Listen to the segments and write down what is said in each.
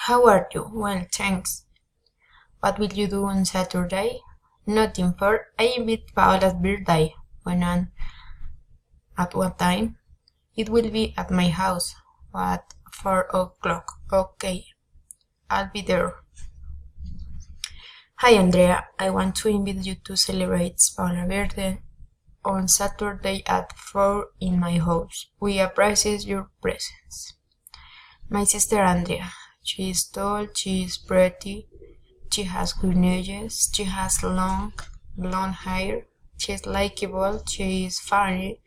How are you? Well, thanks. What will you do on Saturday? Nothing for I meet Paola's birthday. When and at what time? It will be at my house. At 4 o'clock. Okay, I'll be there. Hi Andrea, I want to invite you to celebrate Paola's birthday on Saturday at 4 in my house. We appreciate your presence. My sister Andrea. She is tall, she is pretty, she has green eyes, she has long, blonde hair, she is likable, she is funny,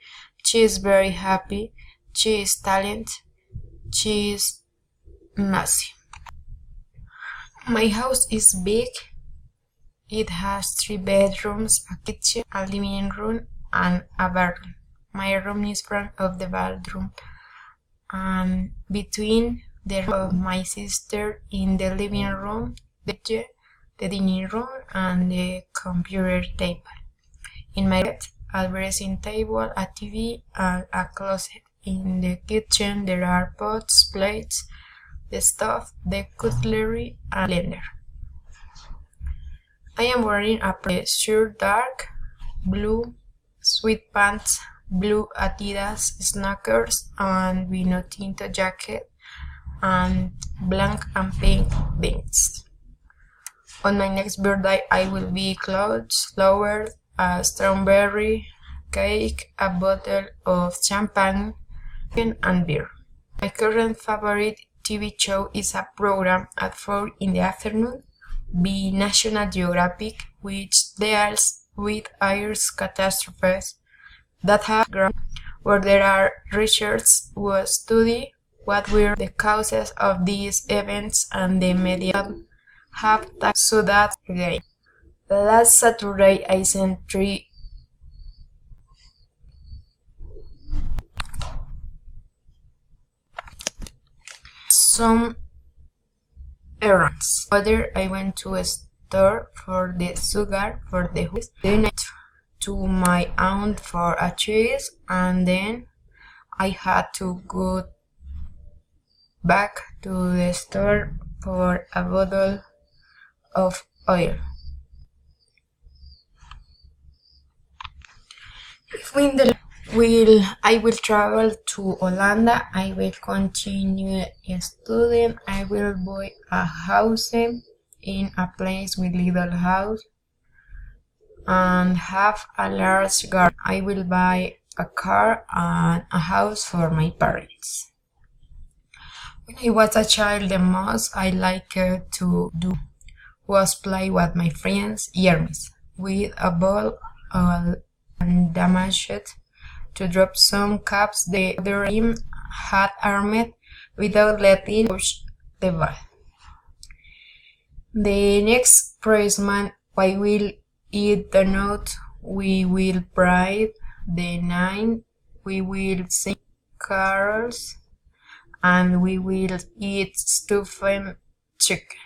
she is very happy, she is talented, she is messy. My house is big. It has 3 bedrooms, a kitchen, a living room, and a bathroom. My room is front of the bathroom, and between the room of my sister in the living room, the dining room, and the computer table. In my bed, a dressing table, a TV, and a closet. In the kitchen, there are pots, plates, the stove, the cutlery, and blender. I am wearing a shirt, dark blue sweatpants, blue Adidas sneakers, and vino tinto jacket, and black and pink beans. On my next birthday, I will be clothes, flowers, a strawberry cake, a bottle of champagne, and beer. My current favorite TV show is a program at 4 in the afternoon by National Geographic, which deals with Earth's catastrophes that have grown, where there are research who study what were the causes of these events and the media have taken so that again. Last Saturday I sent 3 some errands. Whether I went to a store for the sugar for the house, then to my aunt for a cheese, and then I had to go back to the store for a bottle of oil. If I will travel to Holanda, I will continue studying, I will buy a house in a place with little house and have a large garden. I will buy a car and a house for my parents. When I was a child, the most I liked to do was play with my friends Yermis with a ball and damage it to drop some caps the other team had armed without letting push the ball. The next Christmas we will eat the nut, we will braid the nine, we will sing carols, and we will eat stuffed chicken.